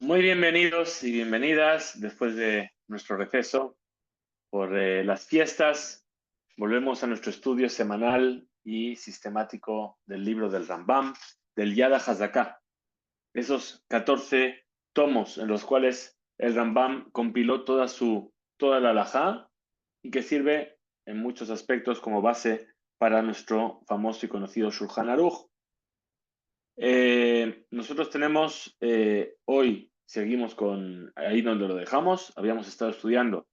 Muy bienvenidos y bienvenidas después de nuestro receso por las fiestas. Volvemos a nuestro estudio semanal y sistemático del libro del Rambam, del Yad HaZaká. Esos 14 tomos en los cuales el Rambam compiló toda la halajá y que sirve en muchos aspectos como base para nuestro famoso y conocido Shulchan Aruch. Nosotros tenemos, hoy seguimos con ahí donde lo dejamos. Habíamos estado estudiando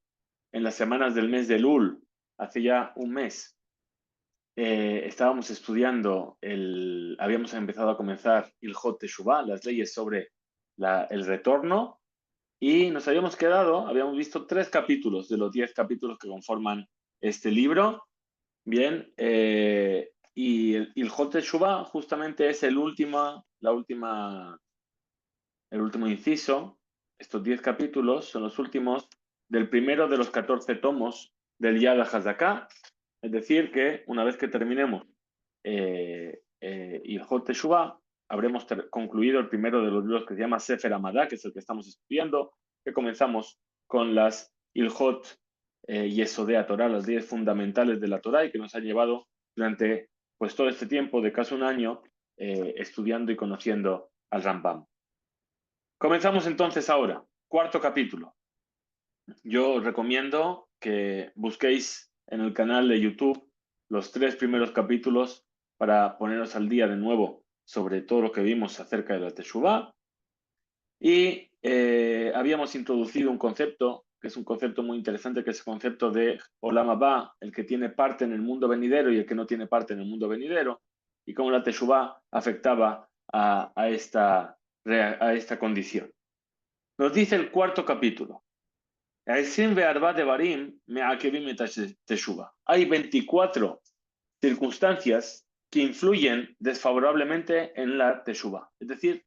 en las semanas del mes de Elul, hace ya un mes. Estábamos estudiando, habíamos empezado a comenzar Ilhot Teshuvah, las leyes sobre el retorno, y nos habíamos visto 3 capítulos de los 10 capítulos que conforman este libro. Bien, y el Ilhot Teshuvah justamente es el último inciso. Estos 10 capítulos son los últimos del primero de los 14 tomos del Yad HaZaká. Es decir, que una vez que terminemos Ilhot Teshuvah, habremos concluido el primero de los libros que se llama Sefer Amadá, que es el que estamos estudiando, que comenzamos con las Ilhot Yesodea Torah, las 10 fundamentales de la Torah, y que nos han llevado durante pues todo este tiempo de casi un año estudiando y conociendo al Rambam. Comenzamos entonces ahora, 4º capítulo. Yo os recomiendo que busquéis en el canal de YouTube los 3 primeros capítulos para poneros al día de nuevo sobre todo lo que vimos acerca de la Teshuvah. Y habíamos introducido un concepto, que es un concepto muy interesante, que es el concepto de Olam Haba, el que tiene parte en el mundo venidero y el que no tiene parte en el mundo venidero, y cómo la Teshuvah afectaba a esta condición. Nos dice el 4º capítulo. Hay 24 circunstancias que influyen desfavorablemente en la Teshuvah. Es decir,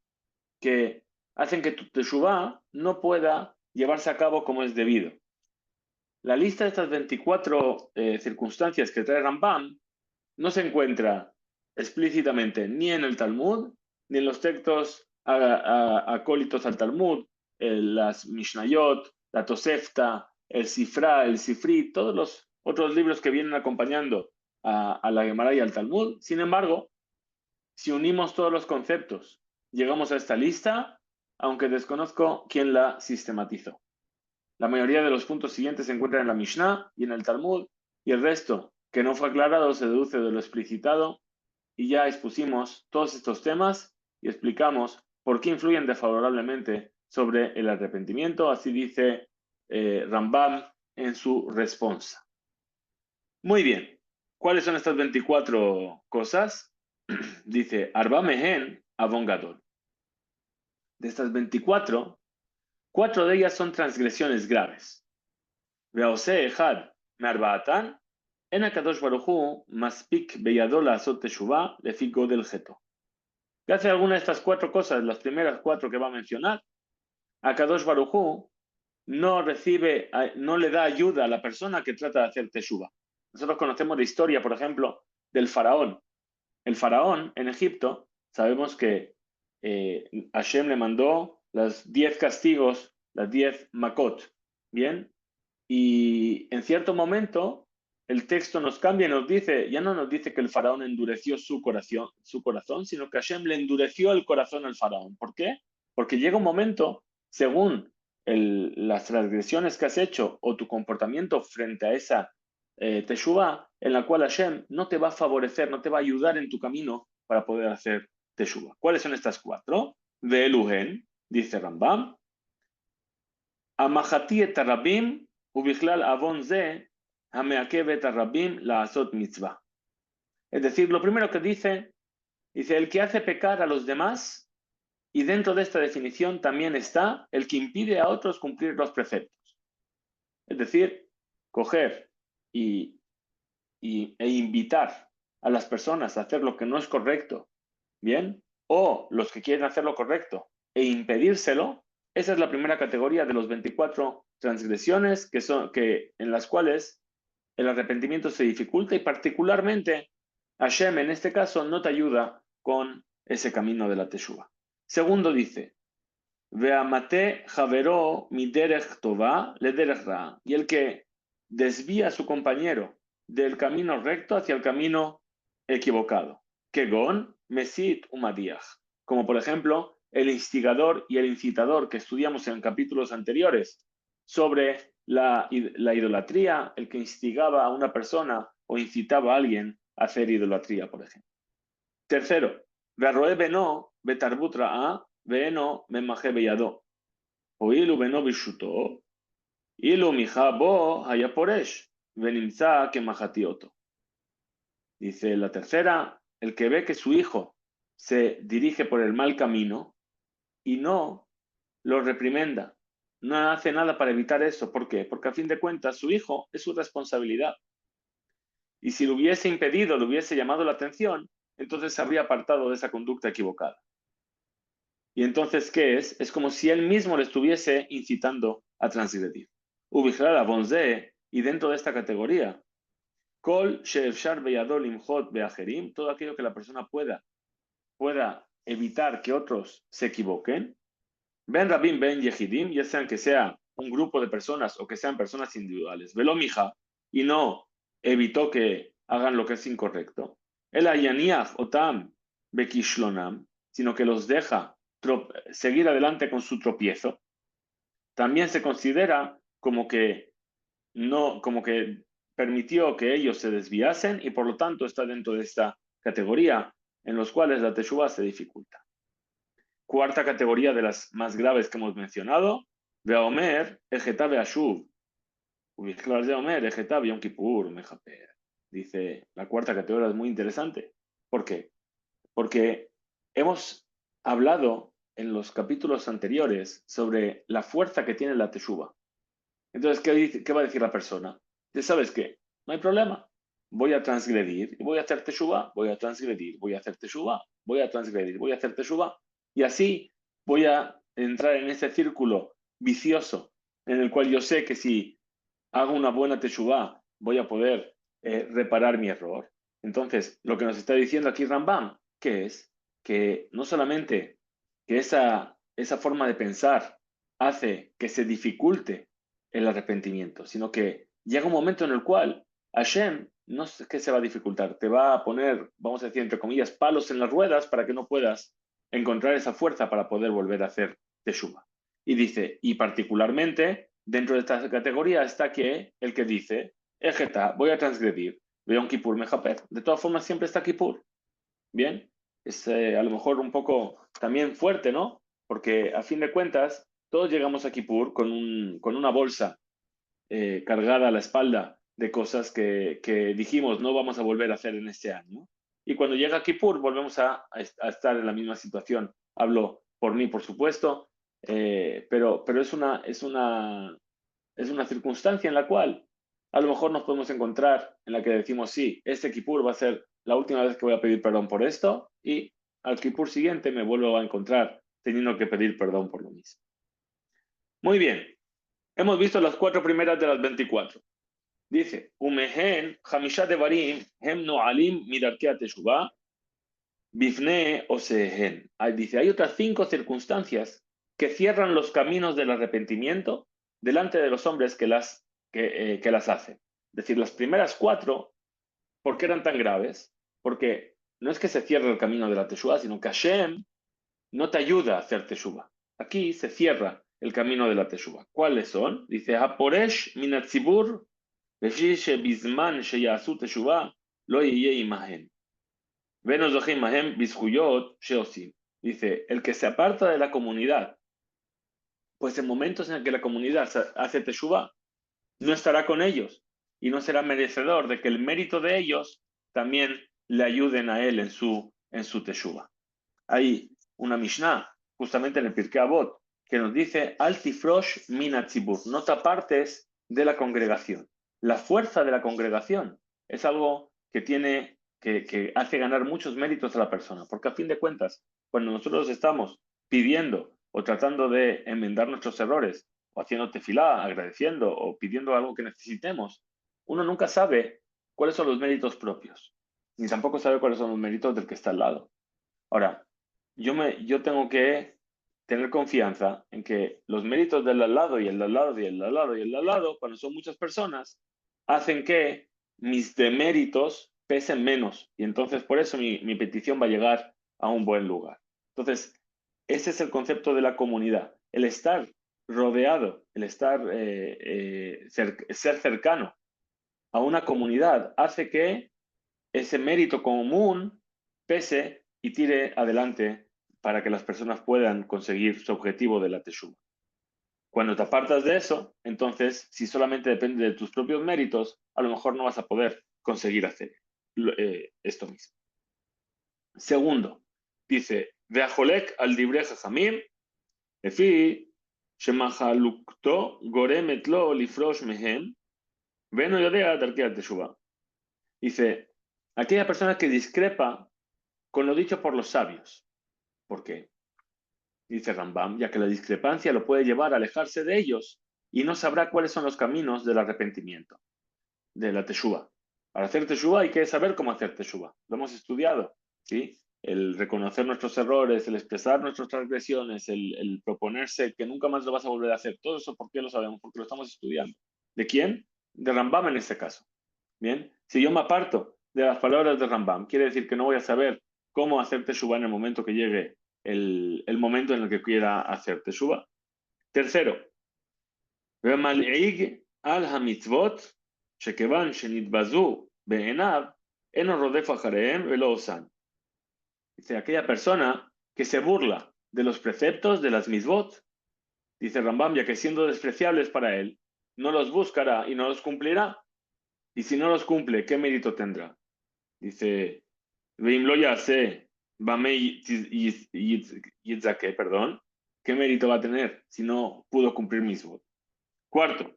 que hacen que tu Teshuvah no pueda llevarse a cabo como es debido. La lista de estas 24 circunstancias que trae Rambam no se encuentra explícitamente ni en el Talmud, ni en los textos acólitos al Talmud, las Mishnayot, la Tosefta, el Sifra, el Sifri, todos los otros libros que vienen acompañando a la Gemara y al Talmud. Sin embargo, si unimos todos los conceptos, llegamos a esta lista, aunque desconozco quién la sistematizó. La mayoría de los puntos siguientes se encuentran en la Mishnah y en el Talmud, y el resto, que no fue aclarado, se deduce de lo explicitado, y ya expusimos todos estos temas y explicamos por qué influyen desfavorablemente sobre el arrepentimiento. Así dice Rambam en su responsa. Muy bien. ¿Cuáles son estas 24 cosas? Dice, Arba Mehen Avon Gadol. De estas 24, 4 de ellas son transgresiones graves. Veose Ejad Me'arbaatan, En HaKadosh Baruj Hu Maspik Beyado La'asot Teshuvah Lefi Godel Cheto. ¿Qué hace alguna de estas 4 cosas, las primeras 4 que va a mencionar? HaKadosh Baruj Hu no le da ayuda a la persona que trata de hacer Teshuvah. Nosotros conocemos la historia, por ejemplo, del faraón. El faraón en Egipto, sabemos que Hashem le mandó los 10 castigos, las 10 makot, ¿bien? Y en cierto momento el texto nos cambia y nos dice, ya no nos dice que el faraón endureció su corazón, sino que Hashem le endureció el corazón al faraón. ¿Por qué? Porque llega un momento, según las transgresiones que has hecho o tu comportamiento frente a esa Teshuvah, en la cual Hashem no te va a favorecer, no te va a ayudar en tu camino para poder hacer Teshuvah. ¿Cuáles son estas 4? Ve'eluhen, dice Rambam, Amahati et Rabim ubichlal avon ze hameakev et Rabim la'asot mitzvah. Es decir, lo primero que dice, el que hace pecar a los demás, y dentro de esta definición también está el que impide a otros cumplir los preceptos. Es decir, coger e invitar a las personas a hacer lo que no es correcto, ¿bien? O los que quieren hacer lo correcto e impedírselo. Esa es la primera categoría de los 24 transgresiones en las cuales el arrepentimiento se dificulta, y particularmente Hashem en este caso no te ayuda con ese camino de la Teshuvah. Segundo dice, Veamate javero mi derech tova le derech ra. Y el que desvía a su compañero del camino recto hacia el camino equivocado. Kegon, mesit umadiach. Como por ejemplo, el instigador y el incitador que estudiamos en capítulos anteriores sobre la idolatría, el que instigaba a una persona o incitaba a alguien a hacer idolatría, por ejemplo. Tercero, Verroe beno betarbut ra'a veeno memaje beyado. הואיל ובנו ברשותו, אילו מיכה בו היה פורש, ונמצא כמחתי אותו. Dice la tercera, el que ve que su hijo se dirige por el mal camino y no lo reprimenda, no hace nada para evitar eso. ¿Por qué? Porque a fin de cuentas su hijo es su responsabilidad. Y si lo hubiese impedido, le hubiese llamado la atención, entonces se habría apartado de esa conducta equivocada. Y entonces, ¿qué es? Es como si él mismo le estuviese incitando a transgredir. Ubichlala bonze, y dentro de esta categoría, kol sheefshar beyadol imhot beajerim, todo aquello que la persona pueda evitar que otros se equivoquen. Ben rabim ben yehidim, ya sean que sea un grupo de personas o que sean personas individuales. Velo mija, y no evitó que hagan lo que es incorrecto. El ayaniach otam bekishlonam, sino que los deja seguir adelante con su tropiezo. También se considera como que permitió que ellos se desviasen y por lo tanto está dentro de esta categoría en los cuales la teshuva se dificulta. Cuarta categoría de las más graves que hemos mencionado, Veomer, Ejeta Beashuv, Ubiclar de Omer, Ejeta Yom Kippur, Mejaper. Dice, la cuarta categoría es muy interesante. ¿Por qué? Porque hemos hablado en los capítulos anteriores sobre la fuerza que tiene la teshuva. Entonces, ¿qué va a decir la persona? Ya sabes qué, no hay problema. Voy a transgredir y voy a hacer teshuva, voy a transgredir, voy a hacer teshuva, voy a transgredir, voy a hacer teshuva. Y así voy a entrar en ese círculo vicioso en el cual yo sé que si hago una buena teshuva voy a poder reparar mi error. Entonces, lo que nos está diciendo aquí Rambam, que es que no solamente que esa forma de pensar hace que se dificulte el arrepentimiento, sino que llega un momento en el cual Hashem no sé qué se va a dificultar, te va a poner, vamos a decir, entre comillas, palos en las ruedas para que no puedas encontrar esa fuerza para poder volver a hacer teshuva. Y dice, y particularmente dentro de esta categoría está que el que dice, Ejeta, voy a transgredir, veo un Kippur Mejaper. De todas formas, siempre está Kippur. Bien, es a lo mejor un poco también fuerte, ¿no? Porque a fin de cuentas, todos llegamos a Kippur con una bolsa cargada a la espalda de cosas que dijimos no vamos a volver a hacer en este año. Y cuando llega Kippur, volvemos a estar en la misma situación. Hablo por mí, por supuesto, pero es una circunstancia en la cual a lo mejor nos podemos encontrar en la que decimos, sí, este Kippur va a ser la última vez que voy a pedir perdón por esto y al Kippur siguiente me vuelvo a encontrar teniendo que pedir perdón por lo mismo. Muy bien, hemos visto las 4 primeras de las 24. Dice, Umehen, Hamisha Devarim, Hem Noalim Midarkea Teshuvah, Bifne Osehen. Dice, hay otras 5 circunstancias que cierran los caminos del arrepentimiento delante de los hombres que las hacen. Es decir, las primeras 4, ¿por qué eran tan graves? Porque no es que se cierre el camino de la Teshuvah, sino que Hashem no te ayuda a hacer Teshuvah. Aquí se cierra el camino de la Teshuvah. ¿Cuáles son? Dice, Haporesh Minatzibur, Beshish Bizman Sheyasu Teshuvah, Lo Yeye Imahen. Venos Zohim Mahem Bizhuyot Sheosim. Dice, el que se aparta de la comunidad, pues en momentos en el que la comunidad hace Teshuvah, no estará con ellos y no será merecedor de que el mérito de ellos también le ayuden a él en su Teshuvah. Hay una Mishnah, justamente en el Pirkei Avot, que nos dice, Al tifrosh min hatzibur, no te apartes de la congregación. La fuerza de la congregación es algo que hace ganar muchos méritos a la persona, porque a fin de cuentas, cuando nosotros estamos pidiendo o tratando de enmendar nuestros errores, o haciendo tefilá, agradeciendo, o pidiendo algo que necesitemos, uno nunca sabe cuáles son los méritos propios, ni tampoco sabe cuáles son los méritos del que está al lado. Ahora, yo tengo que tener confianza en que los méritos del al lado y el de al lado y el de al lado y el de al lado, cuando son muchas personas, hacen que mis deméritos pesen menos. Y entonces por eso mi petición va a llegar a un buen lugar. Entonces, ese es el concepto de la comunidad. El estar rodeado, el estar ser cercano a una comunidad hace que ese mérito común pese y tire adelante para que las personas puedan conseguir su objetivo de la teshuva. Cuando te apartas de eso, entonces, si solamente depende de tus propios méritos, a lo mejor no vas a poder conseguir hacer esto mismo. Segundo, dice, Veajolek al dibre jajamim, efi shemahalukto goremet lo lifrosh mehem, veno yodea darkea teshuva. Dice, aquella persona que discrepa con lo dicho por los sabios. ¿Por qué? Dice Rambam, ya que la discrepancia lo puede llevar a alejarse de ellos y no sabrá cuáles son los caminos del arrepentimiento, de la teshuva. Para hacer teshuva hay que saber cómo hacer teshuva. Lo hemos estudiado, ¿sí? El reconocer nuestros errores, el expresar nuestras transgresiones, el proponerse que nunca más lo vas a volver a hacer. Todo eso, ¿por qué lo sabemos? Porque lo estamos estudiando. ¿De quién? De Rambam en este caso. Bien, si yo me aparto de las palabras de Rambam, quiere decir que no voy a saber cómo hacer teshuva en el momento que llegue el momento en el que quiera hacer teshuva. Tercero, ומלעיג על המצוות שכיוון שנתבזו בעיניו, אינו רודף אחריהם ולא עושן. Dice, aquella persona que se burla de los preceptos de las mitzvot, dice Rambam, ya que siendo despreciables para él, no los buscará y no los cumplirá. Y si no los cumple, ¿qué mérito tendrá? Dice, Veim lo yase, Bamei Yitzake, perdón, ¿qué mérito va a tener si no pudo cumplir mitzvot? Cuarto,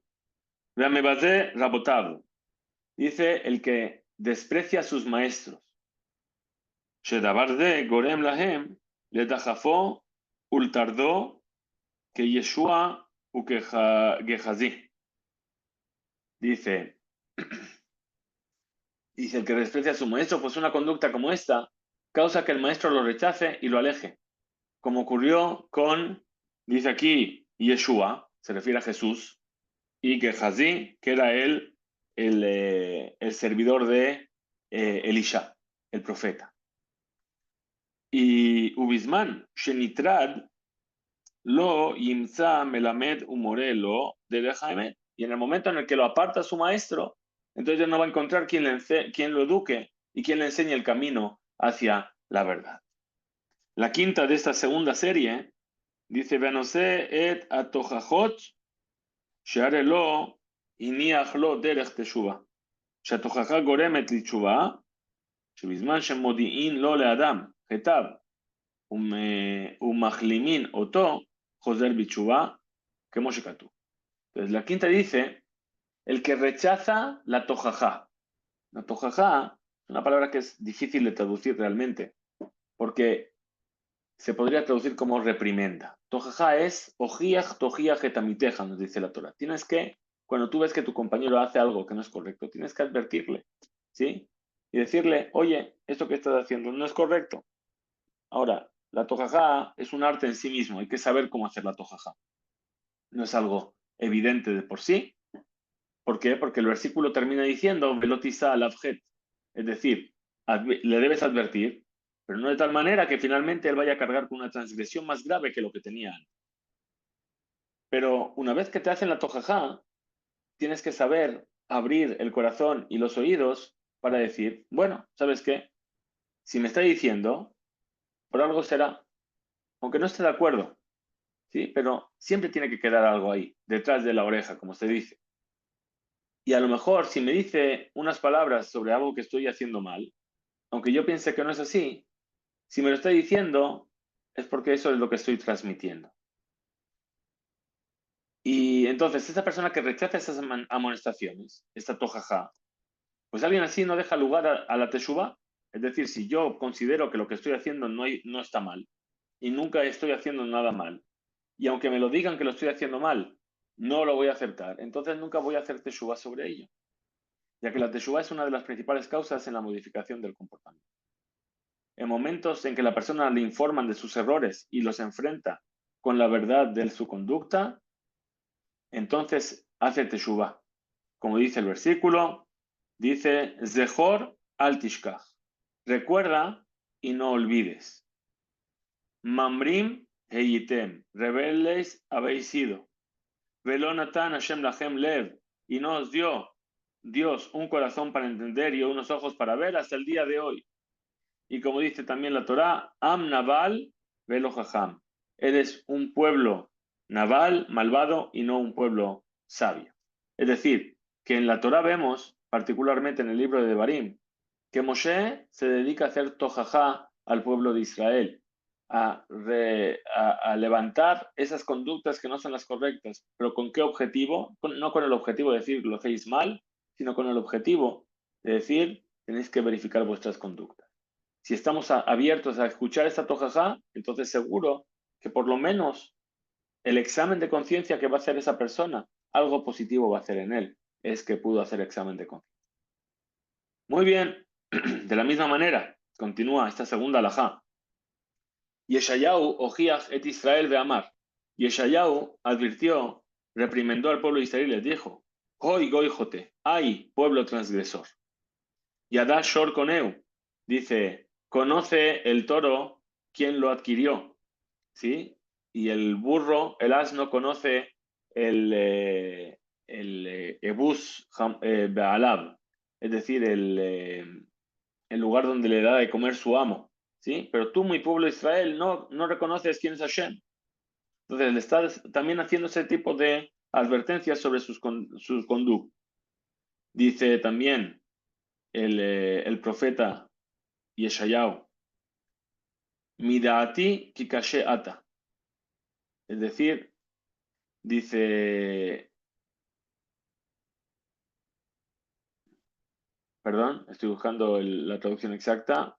Veamebase Rabotav, dice el que desprecia a sus maestros. Shedabar de Gorem Lahem, le dajafó, ultardó, que Yeshua u que Gehazi. Dice, el que desprecia a su maestro, pues una conducta como esta causa que el maestro lo rechace y lo aleje. Como ocurrió con, dice aquí, Yeshua, se refiere a Jesús, y Gehazi, que era él el servidor de Elisha, el profeta. Y Ubisman, Shenitrad, lo yimza melamed umorelo de Dejaemet. Y en el momento en el que lo aparta su maestro, entonces ya no va a encontrar quien lo eduque y quien le enseñe el camino hacia la verdad. La quinta de esta segunda serie dice, Venose et atojajot shearelo iniach lo derech teshuva. שהתוכחה גורמת לתשובה, שבזמן שמודיעין לו לאדם חטאו ומחלימין אותו, חוזר בתשובה, כמו שכתוב. Entonces la quinta dice, el que rechaza la tojajá. La tojajá es una palabra que es difícil de traducir realmente, porque se podría traducir como reprimenda. Tojajá es ojiach tojiach etamiteja, nos dice la Torah. Tienes que, cuando tú ves que tu compañero hace algo que no es correcto, tienes que advertirle, ¿sí? Y decirle, oye, esto que estás haciendo no es correcto. Ahora, la tojajá es un arte en sí mismo, hay que saber cómo hacer la tojajá. No es algo evidente de por sí. ¿Por qué? Porque el versículo termina diciendo, velotisa al abjet, es decir, le debes advertir, pero no de tal manera que finalmente él vaya a cargar con una transgresión más grave que lo que tenía antes. Pero una vez que te hacen la tojajá, tienes que saber abrir el corazón y los oídos para decir, bueno, ¿sabes qué? Si me está diciendo, por algo será, aunque no esté de acuerdo, ¿sí? Pero siempre tiene que quedar algo ahí, detrás de la oreja, como se dice. Y a lo mejor si me dice unas palabras sobre algo que estoy haciendo mal, aunque yo piense que no es así, si me lo está diciendo es porque eso es lo que estoy transmitiendo. Y entonces esa persona que rechaza esas amonestaciones, esta tojajá, pues alguien así no deja lugar a la teshuva. Es decir, si yo considero que lo que estoy haciendo no está mal y nunca estoy haciendo nada mal, y aunque me lo digan que lo estoy haciendo mal, no lo voy a aceptar, entonces nunca voy a hacer teshuva sobre ello, ya que la teshuva es una de las principales causas en la modificación del comportamiento. En momentos en que la persona le informan de sus errores y los enfrenta con la verdad de su conducta, entonces hace teshuvah. Como dice el versículo, dice, Zehor al tishkach. Recuerda y no olvides. Mamrim heyitem. Rebeldes habéis sido. Velonatan Hashem lachem lev. Y no os dio Dios un corazón para entender y unos ojos para ver hasta el día de hoy. Y como dice también la Torá, Am Naval Velo Jajam. Eres un pueblo naval, malvado, y no un pueblo sabio. Es decir, que en la Torá vemos, particularmente en el libro de Devarim, que Moshe se dedica a hacer tojajá al pueblo de Israel, a levantar esas conductas que no son las correctas. ¿Pero con qué objetivo? No con el objetivo de decir lo hacéis mal, sino con el objetivo de decir tenéis que verificar vuestras conductas. Si estamos abiertos a escuchar esta tojajá, entonces seguro que por lo menos el examen de conciencia que va a hacer esa persona, algo positivo va a hacer en él, es que pudo hacer examen de conciencia. Muy bien, de la misma manera, continúa esta segunda alajá. Yeshayahu ojiach et Israel de Amar. Yeshayahu advirtió, reprimendó al pueblo de Israel y les dijo, Hoi goijote, ay, pueblo transgresor. Yadá shor koneu, dice, conoce el toro quien lo adquirió, ¿sí? Y el burro, el asno conoce el ebus be'alab, es decir, el lugar donde le da de comer su amo, ¿sí? Pero tú, mi pueblo Israel, no reconoces quién es Hashem. Entonces le estás también haciendo ese tipo de advertencias sobre sus conductas. Dice también el profeta Yeshayahu, Midaati kikashe ata. Es decir, dice, perdón, estoy buscando la traducción exacta.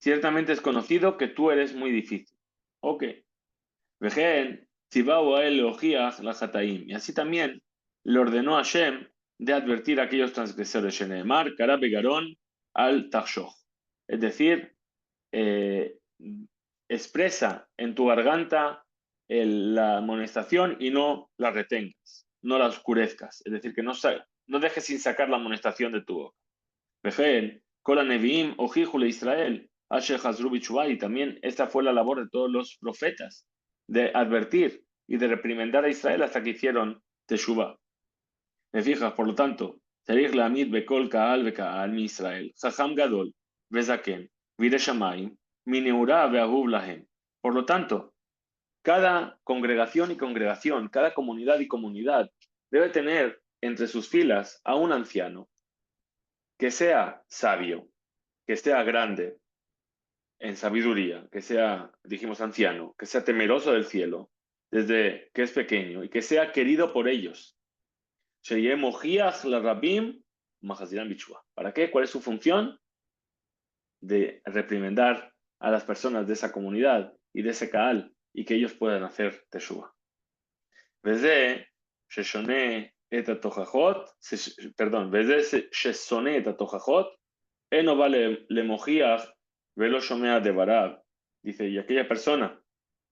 Ciertamente es conocido que tú eres muy difícil. Ok. Vejen, tzibau a él la hataim. Y así también le ordenó a Hashem de advertir a aquellos transgresores. Sheneemar, karabe garón, al tachshoj. Es decir, eh, expresa en tu garganta la amonestación y no la retengas, no la oscurezcas. Es decir, que no dejes sin sacar la amonestación de tu boca. Vejen, Kola Neviim, Ojijule Israel, Asher Hazru Bichuvah, y también esta fue la labor de todos los profetas, de advertir y de reprimendar a Israel hasta que hicieron Teshuvah. Me fijas, por lo tanto, Tzarich Laamid Bekol Kaal Bekaal mi Israel, Chacham Gadol, Bezaken, Vire Shamayim, Mineurah Beahuv Lahem. Por lo tanto, cada congregación y congregación, cada comunidad y comunidad debe tener entre sus filas a un anciano que sea sabio, que sea grande en sabiduría, que sea, dijimos, anciano, que sea temeroso del cielo desde que es pequeño y que sea querido por ellos. ¿Para qué? ¿Cuál es su función? De reprimendar a las personas de esa comunidad y de ese Kaal y que ellos puedan hacer Teshuvah. Desde perdón, desde Shesone et Atochajot, Eno vale le mojiach velo shomea de barab. Dice, y aquella persona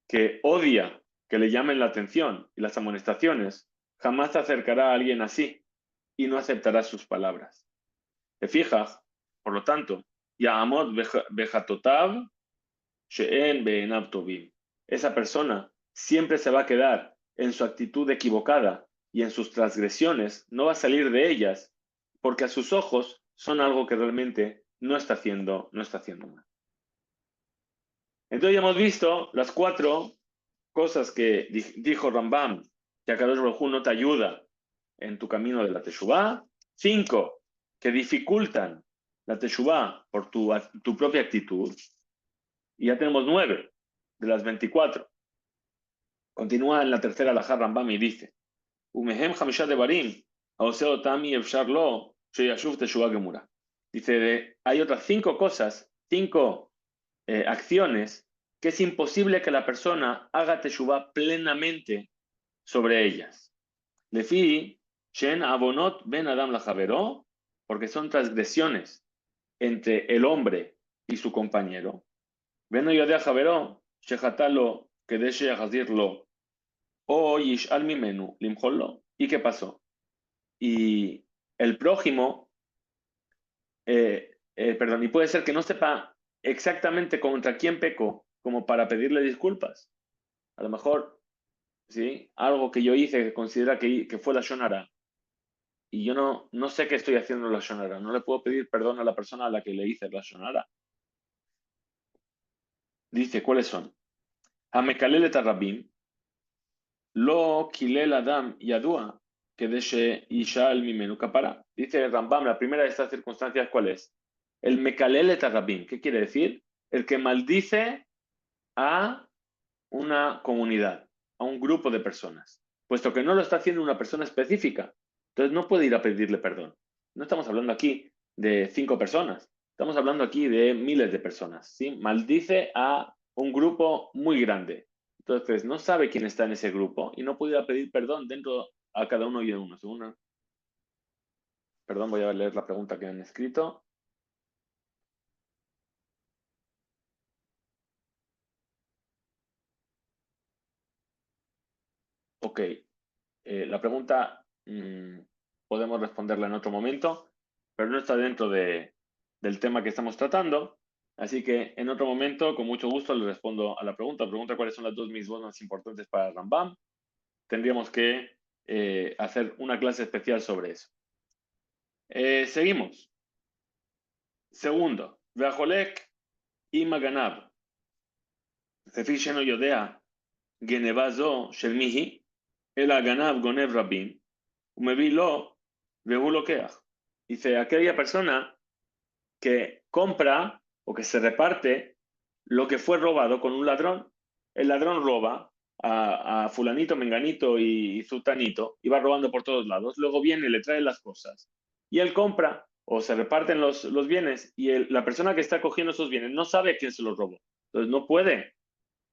que odia que le llamen la atención y las amonestaciones, jamás se acercará a alguien así y no aceptará sus palabras. ¿Te fijas? Por lo tanto, Ya'amot bejatotav she'en be'enav tovim. Esa persona siempre se va a quedar en su actitud equivocada y en sus transgresiones, no va a salir de ellas, porque a sus ojos son algo que realmente no está haciendo mal. Entonces ya hemos visto las 4 cosas que dijo Rambam, que Akadosh Baruj Hu no te ayuda en tu camino de la Teshuvah. 5 que dificultan la Teshuvah por tu propia actitud. Y ya tenemos 9 de las 24. Continúa en la tercera alajá Rambam y dice, Umehem Hamisha Devarim, Aoseo Tami Efshar Lo, Sheyashuv Teshuvah Gemura. Dice, hay otras 5 cosas, 5 acciones que es imposible que la persona haga teshuvah plenamente sobre ellas. Lefi, Shen Abonot Ben Adam Lajaveró, porque son transgresiones entre el hombre y su compañero. Ben Yodea Javeró, Shehatalo כדי שיחזיר לו, o yish'al mimenu limjol lo. ¿Y qué pasó? Y el prójimo, perdón, y puede ser que no sepa exactamente contra quién pecó, como para pedirle disculpas. A lo mejor, ¿sí? Algo que yo hice que considera que fue la shonara, y yo no sé qué estoy haciendo la shonara. No le puedo pedir perdón a la persona a la que le hice la shonara. Dice, ¿cuáles son? Hamekalel et harabim, lo kilel adam yadua, que deshe ishal mimenu kapara. Dice Rambam, la primera de estas circunstancias, ¿cuál es? El mekalel et harabim. ¿Qué quiere decir? El que maldice a una comunidad, a un grupo de personas, puesto que no lo está haciendo una persona específica. Entonces no puede ir a pedirle perdón. No estamos hablando aquí de 5 personas, estamos hablando aquí de miles de personas. ¿Sí? Maldice a un grupo muy grande. Entonces no sabe quién está en ese grupo y no puede ir a pedir perdón dentro a cada uno y uno. Perdón, voy a leer la pregunta que han escrito. Ok, la pregunta podemos responderla en otro momento, pero no está dentro del tema que estamos tratando. Así que en otro momento, con mucho gusto, le respondo a la pregunta. Pregunta cuáles son las 2 mitzvot más importantes para Rambam. Tendríamos que hacer una clase especial sobre eso. Seguimos. Segundo, Veajolek y Maganab. כפי שאינו יודע גנבה זו של מי היא, אלא הגנב גונב רבים, ומביא לו והוא לוקח. Dice, aquella persona que compra o que se reparte lo que fue robado con un ladrón. El ladrón roba a fulanito, menganito y zutanito, y va robando por todos lados. Luego viene y le trae las cosas. Y él compra o se reparten los bienes y la persona que está cogiendo esos bienes no sabe quién se los robó. Entonces no puede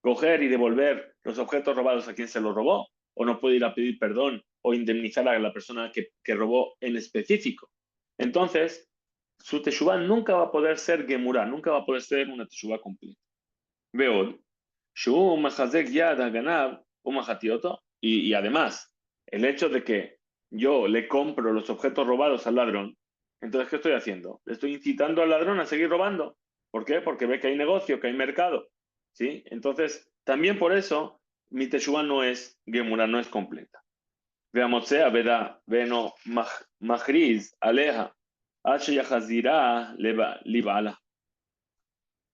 coger y devolver los objetos robados a quien se los robó, o no puede ir a pedir perdón o indemnizar a la persona que robó en específico. Entonces, su teshuvah nunca va a poder ser gemurah, nunca va a poder ser una teshuvah completa. Veod, שהוא מחזק יד הגנב ומחטיא אותו, y además, el hecho de que yo le compro los objetos robados al ladrón, entonces, ¿qué estoy haciendo? Le estoy incitando al ladrón a seguir robando. ¿Por qué? Porque ve que hay negocio, que hay mercado. ¿Sí? Entonces, también por eso, mi teshuvah no es gemura, no es completa. Veamos, sea, veda, veno, mahriz, aleja, h yahazira, libala.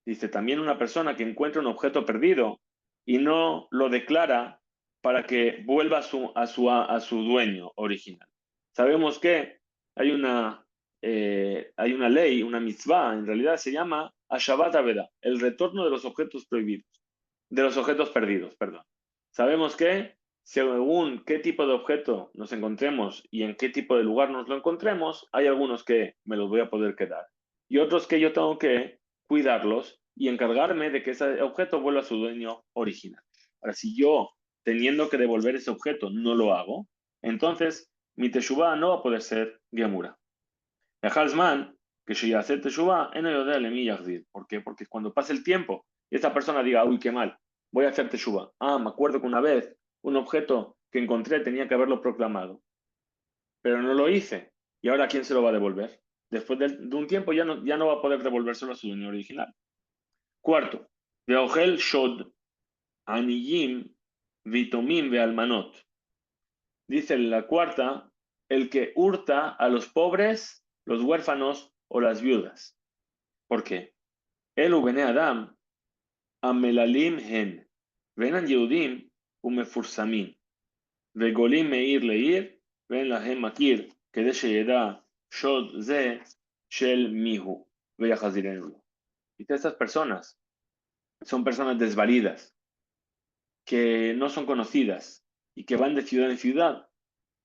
Dice, también una persona que encuentra un objeto perdido y no lo declara para que vuelva a su dueño original. Sabemos que hay una ley, una mitzvah, en realidad se llama Ashavat Aveda, el retorno de los objetos prohibidos, de los objetos perdidos, perdón. Sabemos que según qué tipo de objeto nos encontremos y en qué tipo de lugar nos lo encontremos, hay algunos que me los voy a poder quedar y otros que yo tengo que cuidarlos y encargarme de que ese objeto vuelva a su dueño original. Ahora, si yo, teniendo que devolver ese objeto, no lo hago, entonces mi teshuvah no va a poder ser gemura. Halsman, que si hace teshuvah, en el de mi yachzir. ¿Por qué? Porque cuando pase el tiempo y esta persona diga, uy, qué mal, voy a hacer teshuvah. Ah, me acuerdo que una vez un objeto que encontré tenía que haberlo proclamado, pero no lo hice. ¿Y ahora quién se lo va a devolver? Después de un tiempo ya no va a poder devolvérselo a su dueño original. Cuarto, Veogel Shod, Aniyim, Vitomim ve Almanot. Dice la cuarta, el que hurta a los pobres, los huérfanos o las viudas. ¿Por qué? El ubene Adam, Amelalim hen, venan Yehudim, umefursamin, vegolim meir leir, ven lahem makir, כדי שידע שוד זה של מיהו, ויחזירנו. Y estas personas son personas desvalidas, que no son conocidas y que van de ciudad en ciudad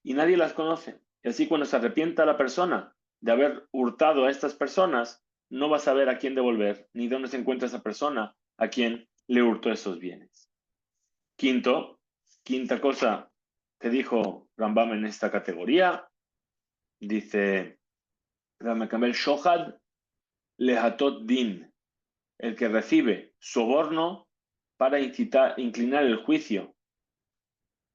y nadie las conoce. Y así cuando se arrepienta la persona de haber hurtado a estas personas, no va a saber a quién devolver ni dónde se encuentra esa persona a quien le hurtó esos bienes. Quinta cosa que dijo Rambam en esta categoría, dice Ramekabel Shohad Lehatot Din, el que recibe soborno para inclinar el juicio.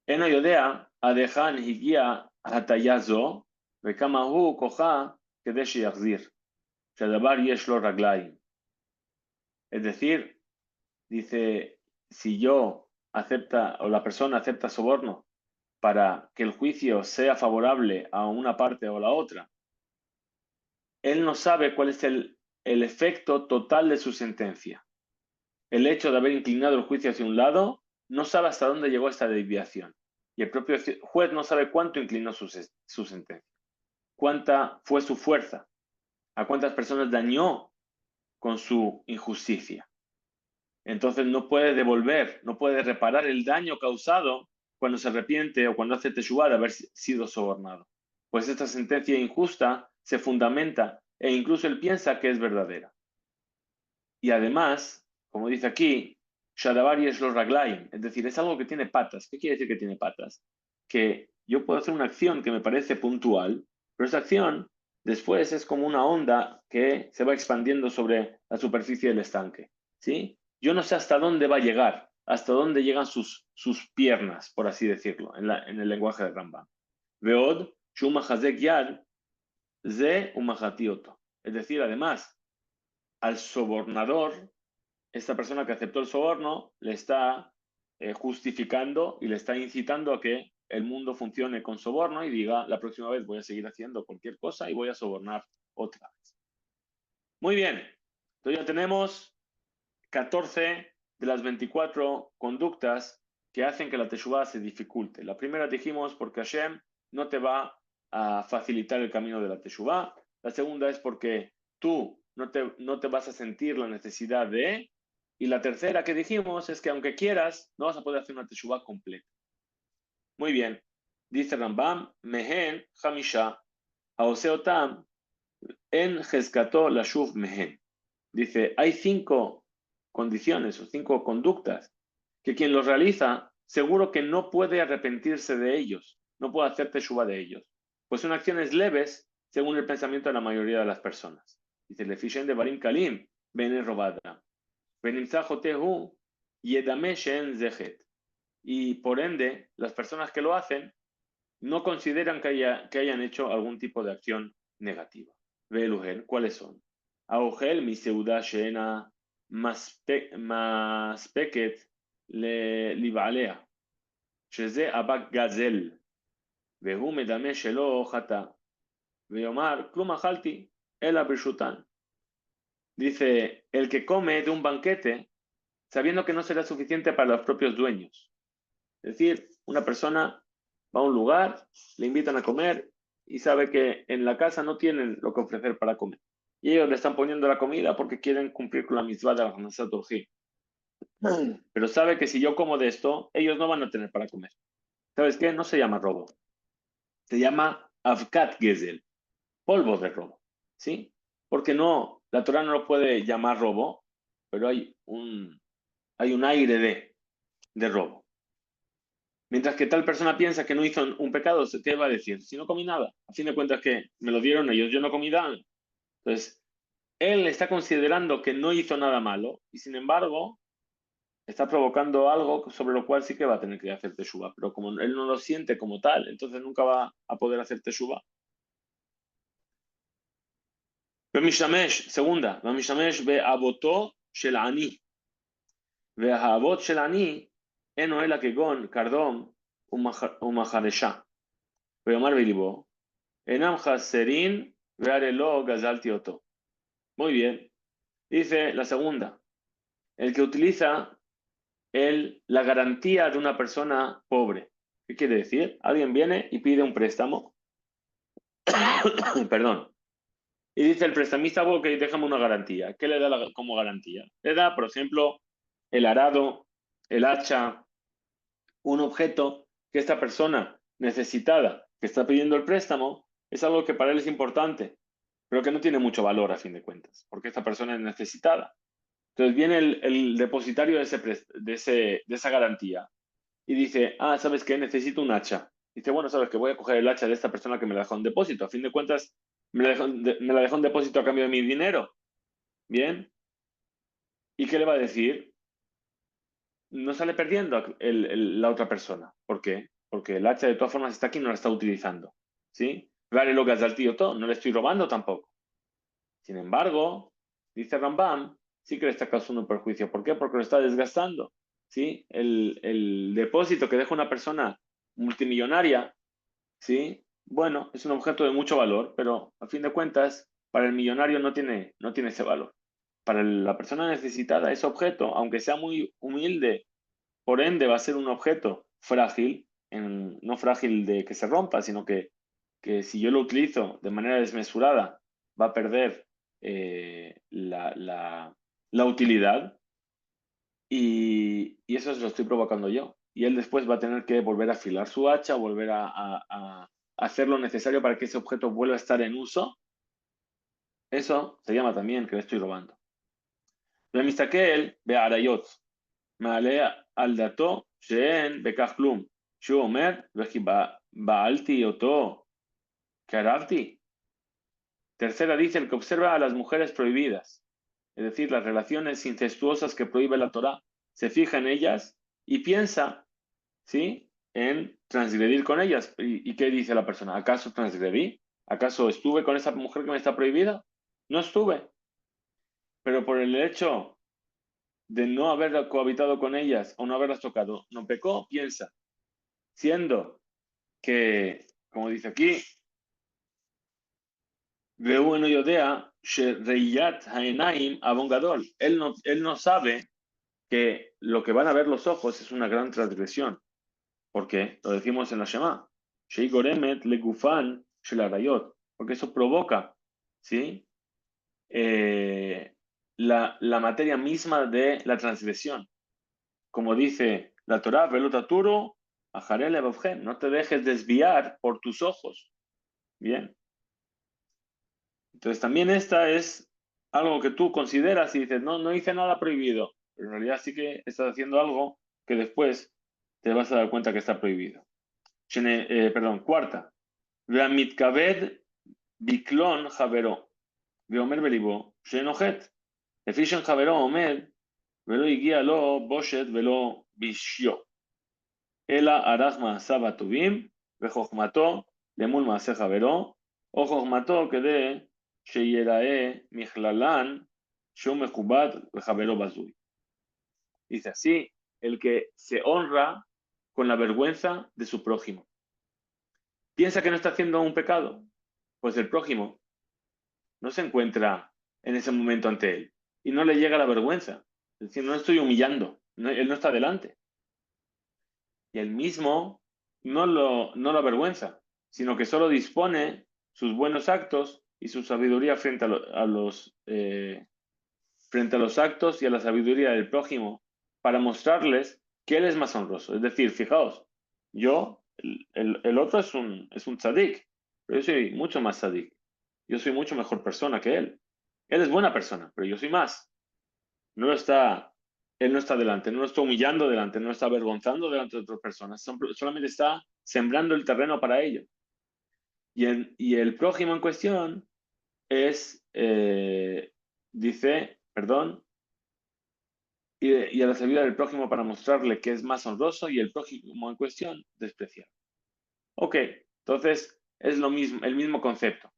Eno yodea adejan higia hatayazo vekamahu koha kedesh yachzir shadabar yesh lo raglaim. Es decir, dice, si yo acepta o la persona acepta soborno para que el juicio sea favorable a una parte o la otra, él no sabe cuál es el efecto total de su sentencia. El hecho de haber inclinado el juicio hacia un lado, no sabe hasta dónde llegó esta desviación. Y el propio juez no sabe cuánto inclinó su sentencia, cuánta fue su fuerza, a cuántas personas dañó con su injusticia. Entonces no puede devolver, no puede reparar el daño causado cuando se arrepiente o cuando hace teshuvá de haber sido sobornado. Pues esta sentencia injusta se fundamenta e incluso él piensa que es verdadera. Y además, como dice aquí, Shadavar yesh lo raglaim, es decir, es algo que tiene patas. ¿Qué quiere decir que tiene patas? Que yo puedo hacer una acción que me parece puntual, pero esa acción después es como una onda que se va expandiendo sobre la superficie del estanque. ¿Sí? Yo no sé hasta dónde va a llegar, hasta dónde llegan sus piernas, por así decirlo, en el lenguaje de Rambam. Veod, shuma hazek yad, ze umahatioto. Es decir, además, al sobornador, esta persona que aceptó el soborno le está justificando y le está incitando a que el mundo funcione con soborno y diga, la próxima vez voy a seguir haciendo cualquier cosa y voy a sobornar otra vez. Muy bien, entonces ya tenemos 14 de las 24 conductas que hacen que la teshuvá se dificulte. La primera dijimos porque Hashem no te va a facilitar el camino de la teshuvá. La segunda es porque tú no te vas a sentir la necesidad de. Y la tercera que dijimos es que aunque quieras, no vas a poder hacer una teshuvá completa. Muy bien. Dice Rambam, Mehen Hamisha, Aoseotam, En Jeskato Lashuv Mehen. Dice, hay 5 condiciones o 5 conductas que quien los realiza seguro que no puede arrepentirse de ellos, no puede hacer teshuvá de ellos. Pues son acciones leves según el pensamiento de la mayoría de las personas. Dice, le fishen de Barim Kalim, Bene Robada. Y por ende, las personas que lo hacen no consideran que hayan hecho algún tipo de acción negativa. Velugen, ¿cuáles son? Augel mi seuda sheena maspeket libalea, שזה אבק גזל, והוא מדמה שלא חטא, ויאמר כלום אכלתי אלא ברשותן. Dice, el que come de un banquete sabiendo que no será suficiente para los propios dueños. Es decir, una persona va a un lugar, le invitan a comer y sabe que en la casa no tienen lo que ofrecer para comer. Y ellos le están poniendo la comida porque quieren cumplir con la mitzvah de la Hanasat Orji. Pero sabe que si yo como de esto, ellos no van a tener para comer. ¿Sabes qué? No se llama robo. Se llama Avkat Gezel, polvo de robo. ¿Sí? Porque no, la Torah no lo puede llamar robo, pero hay un aire de robo. Mientras que tal persona piensa que no hizo un pecado, ¿qué va a decir? Si no comí nada, a fin de cuentas que me lo dieron ellos, yo no comí nada. Entonces, él está considerando que no hizo nada malo y sin embargo está provocando algo sobre lo cual sí que va a tener que hacer teshuvá. Pero como él no lo siente como tal, entonces nunca va a poder hacer teshuvá. Segunda, Mishamesh ve aboto shel ani. Ve abot shel ani eno ela kegon kardom umacharesha. ויאמר בליבו, אינם חסרים והרי לא גזלתי אותו. Muy bien. Dice la segunda, el que utiliza la garantía de una persona pobre. ¿Qué quiere decir? Alguien viene y pide un préstamo. Perdón. Y dice el prestamista, bueno, que déjame una garantía. ¿Qué le da como garantía? Le da, por ejemplo, el arado, el hacha, un objeto que esta persona necesitada que está pidiendo el préstamo es algo que para él es importante, pero que no tiene mucho valor a fin de cuentas, porque esta persona es necesitada. Entonces viene el depositario de esa garantía y dice, ¿sabes qué? Necesito un hacha. Dice, bueno, sabes que voy a coger el hacha de esta persona que me la dejó en depósito. A fin de cuentas, me la dejó en depósito a cambio de mi dinero. Bien. ¿Y qué le va a decir? no sale perdiendo la otra persona. ¿Por qué? Porque el hacha de todas formas está aquí y no la está utilizando. ¿Sí? Vale lo que has tío todo, no le estoy robando tampoco. Sin embargo, dice Rambam, sí que le está causando un perjuicio. ¿Por qué? Porque lo está desgastando. ¿Sí? El depósito que deja una persona multimillonaria, ¿sí? Bueno, es un objeto de mucho valor, pero a fin de cuentas, para el millonario no tiene ese valor. Para la persona necesitada, ese objeto, aunque sea muy humilde, por ende va a ser un objeto frágil, no frágil de que se rompa, sino que si yo lo utilizo de manera desmesurada, va a perder la utilidad y eso se lo estoy provocando yo. Y él después va a tener que volver a afilar su hacha, volver a hacer lo necesario para que ese objeto vuelva a estar en uso. Eso se llama también que le estoy robando. ומסתכל בעריות, מעלה על דתו שאין בכך כלום, שהוא אומר, וכי בעלתי אותו כערבתי. Tercera dice el que observa a las mujeres prohibidas, es decir, las relaciones incestuosas que prohíbe la Torá, se fija en ellas y piensa, ¿sí?, en transgredir con ellas. ¿Y qué dice la persona? ¿Acaso transgredí? ¿Acaso estuve con esa mujer que me está prohibida? No estuve, pero por el hecho de no haber cohabitado con ellas o no haberlas tocado, no pecó, piensa, siendo que, como dice aquí, והוא אינו יודע שראיית העיניים עוון גדול. Él no sabe que lo que van a ver los ojos es una gran transgresión. ¿Por qué? Lo decimos en la Shema. שהיא גורמת לגופן של עריות. Porque eso provoca, ¿sí? La materia misma de la transgresión. Como dice la Torá, velotaturo, ajarele bavgen, no te dejes desviar por tus ojos. Bien. Entonces también esta es algo que tú consideras y dices, no, no hice nada prohibido. Pero en realidad sí que estás haciendo algo que después te vas a dar cuenta que está prohibido. Perdón, cuarta. והמתכבד בקלון חברו, ואומר בליבו שאינו חטא. לפי שחברו עומד ולא הגיע לו בושת ולא בישיו. אלא ערך מעשיו הטובים וחוכמתו למול מעשה חברו, או חוכמתו כדי שיראה מכללן שהוא מכובד לחברו בזוי. Dice así, el que se honra con la vergüenza de su prójimo. ¿Piensa que no está haciendo un pecado? Pues el prójimo no se encuentra en ese momento ante él y no le llega la vergüenza. Es decir, no estoy humillando, él no está delante. Y él mismo no lo avergüenza, sino que solo dispone sus buenos actos y su sabiduría frente frente a los actos y a la sabiduría del prójimo para mostrarles que él es más honroso. Es decir, fijaos, el otro es un tzadik, pero yo soy mucho más tzadik. Yo soy mucho mejor persona que él. Él es buena persona, pero yo soy más. No está, él no está delante, no lo está humillando delante, no lo está avergonzando delante de otras personas, solamente está sembrando el terreno para ello. Y el prójimo en cuestión dice, perdón, y a la salida del prójimo para mostrarle que es más honroso y el prójimo en cuestión despreciar. Ok, entonces es lo mismo, el mismo concepto.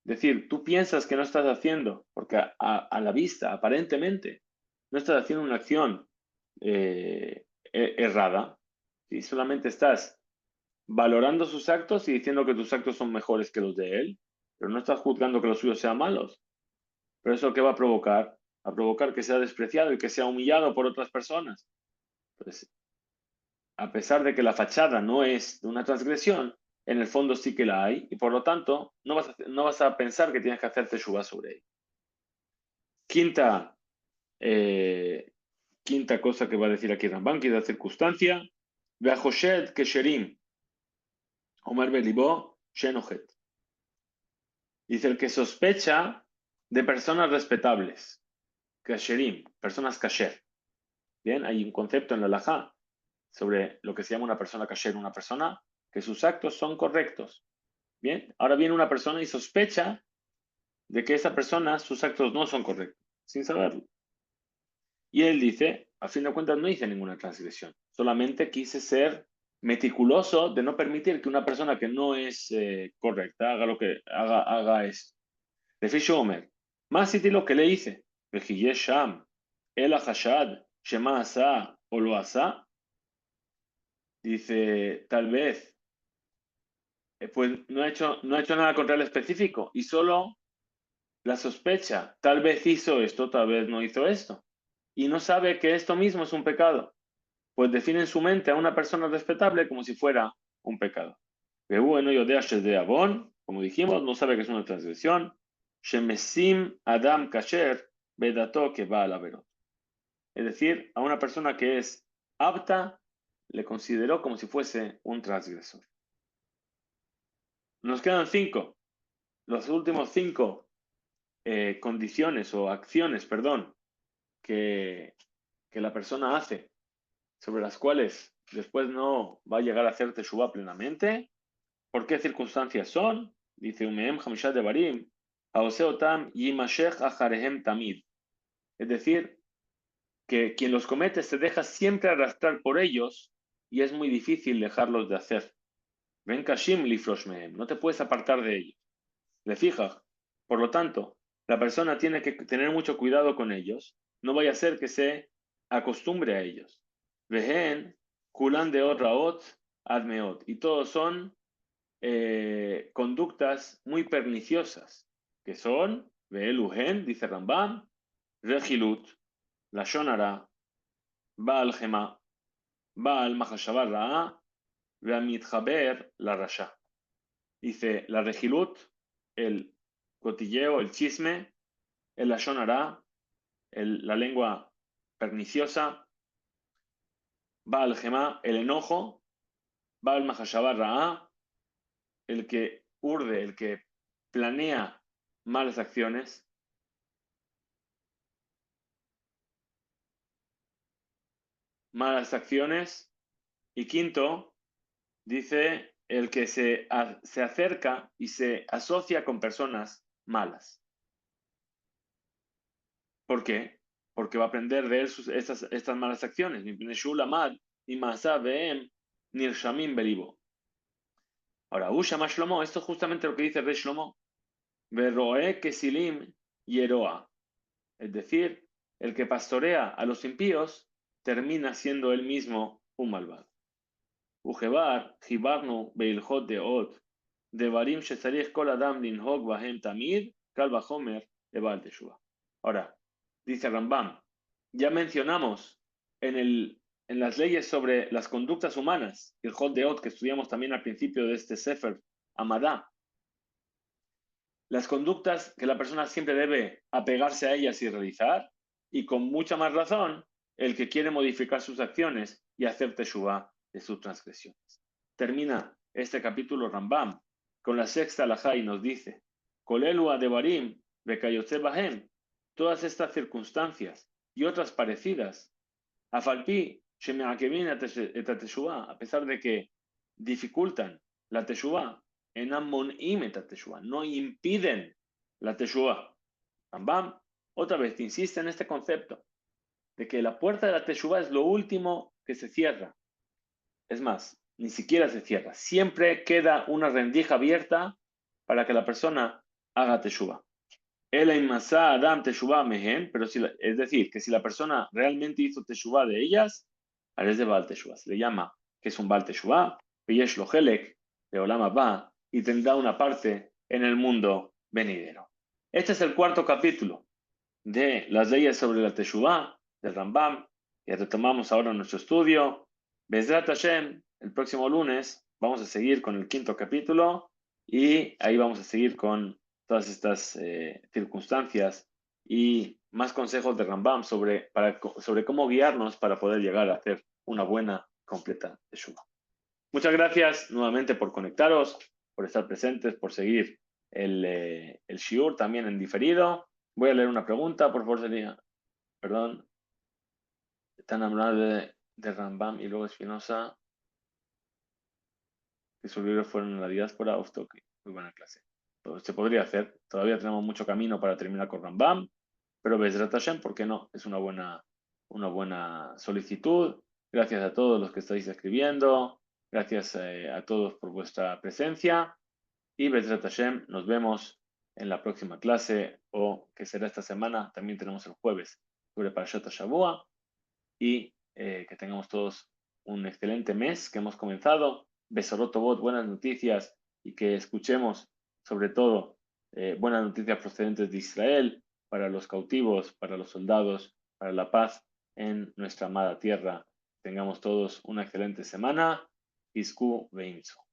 Es decir, tú piensas que no estás haciendo, porque a la vista, aparentemente, no estás haciendo una acción errada, y solamente estás valorando sus actos y diciendo que tus actos son mejores que los de él, pero no estás juzgando que los suyos sean malos. Pero eso, ¿qué va a provocar? A provocar que sea despreciado y que sea humillado por otras personas. Pues, a pesar de que la fachada no es de una transgresión, en el fondo sí que la hay, y por lo tanto no vas a pensar que tienes que hacer teshuva sobre ello. Eh, quinta cosa que va a decir aquí Rambam, quinta circunstancia, Ve'achoshed kesherim, Omar belibó, shenohet. Dice el que sospecha de personas respetables, kasherim, personas kasher. Bien, hay un concepto en la halajá sobre lo que se llama una persona kasher, una persona que sus actos son correctos. Bien, ahora viene una persona y sospecha de que esa persona, sus actos no son correctos, sin saberlo. Y él dice, a fin de cuentas no hice ninguna transgresión. Solamente quise ser meticuloso de no permitir que una persona que no es correcta haga lo que haga esto. לפי שאומר, מה עשיתי לו כלי איתה? וכי יש שם אלא חשד שמה עשה o lo עשה? Dice, tal vez, pues no ha hecho nada contra el específico y solo la sospecha, tal vez hizo esto, tal vez no hizo esto. Y no sabe que esto mismo es un pecado. Pues define en su mente a una persona respetable como si fuera un pecado. Que bueno, yo de Abón, como dijimos, no sabe que es una transgresión. Shemesim Adam Kasher Bedato que va a la verot. Es decir, a una persona que es apta, le consideró como si fuese un transgresor. Nos quedan 5. Los últimos 5 condiciones o acciones, perdón, que la persona hace, sobre las cuales después no va a llegar a hacer teshuvah plenamente. ¿Por qué circunstancias son? Dice Umeem Hamishad de Barim, Haoseotam Yimashech Acharehem Tamid. Es decir, que quien los comete se deja siempre arrastrar por ellos y es muy difícil dejarlos de hacer. Ven Kashim Lifrosh Mehem, no te puedes apartar de ellos. Le fijas. Por lo tanto, la persona tiene que tener mucho cuidado con ellos. No vaya a ser que se acostumbre a ellos. Vehen, Kulan de Raot, Admeot. Y todos son conductas muy perniciosas, que son, Veeluhen, dice Rambam, Regilut, la Shonara, Baal Gema, Baal Mahashabar Ra'a, Veamithaber, la Rasha. Dice la Regilut, el cotilleo, el chisme, el Lashon Hara, la lengua perniciosa, Baal Gema, el enojo, Baal Mahashabar Ra'a, el que urde, el que planea malas acciones, y quinto, dice el que se acerca y se asocia con personas malas. ¿Por qué? Porque va a aprender de él estas malas acciones. Ahora, Ushama Shlomo, esto es justamente lo que dice Rey Shlomo. Verroe Kesilim Yeroa. Es decir, el que pastorea a los impíos termina siendo él mismo un malvado. Ujebar, Jibarnu, Beilhot de Od, Devarim Shezarich Kol Adam Linhog Bahem Tamid, Kalva Homer, Ebal Teshuvah. Ahora, dice Rambam, ya mencionamos en las leyes sobre las conductas humanas, el Hot de Od, que estudiamos también al principio de este Sefer, Amadá, las conductas que la persona siempre debe apegarse a ellas y realizar, y con mucha más razón, el que quiere modificar sus acciones y hacer teshuvah de sus transgresiones. Termina este capítulo Rambam con la sexta alajá y nos dice, Kolelu adevarim bekayotze bahem, todas estas circunstancias y otras parecidas, afalpi shemeakevin et teshuvah, a pesar de que dificultan la teshuvah, no impiden la teshuvah. Rambam otra vez insiste en este concepto de que la puerta de la teshuvah es lo último que se cierra. Es más, ni siquiera se cierra. Siempre queda una rendija abierta para que la persona haga teshuvah. El imasa adam teshuvah mehen, pero es decir, que si la persona realmente hizo teshuvah de ellas, es de Baal teshuvah. Se le llama que es un Baal teshuvah, yesh lo helek, de olam haba, y tendrá una parte en el mundo venidero. Este es el cuarto capítulo de las leyes sobre la teshuvah del Rambam. Y retomamos ahora nuestro estudio. Bezrat Hashem, el próximo lunes vamos a seguir con el quinto capítulo y ahí vamos a seguir con todas estas circunstancias y más consejos de Rambam sobre cómo guiarnos para poder llegar a hacer una buena, completa teshuvah. Muchas gracias nuevamente por conectaros, por estar presentes, por seguir el shiur también en diferido. Voy a leer una pregunta, por favor, perdón. Están hablando de Rambam y luego Espinosa, que sus libros fueron en la diáspora. Muy buena clase. Pues se podría hacer. Todavía tenemos mucho camino para terminar con Rambam, pero Bezrat Hashem, ¿por qué no? Es una buena una buena solicitud. Gracias a todos los que estáis escribiendo. Gracias a todos por vuestra presencia. Y Bezrat Hashem, nos vemos en la próxima clase, o que será esta semana. También tenemos el jueves sobre Parashat Shavua. Y que tengamos todos un excelente mes que hemos comenzado. Besorot Tovot, buenas noticias, y que escuchemos sobre todo buenas noticias procedentes de Israel para los cautivos, para los soldados, para la paz en nuestra amada tierra. Tengamos todos una excelente semana. Isku Veinzo.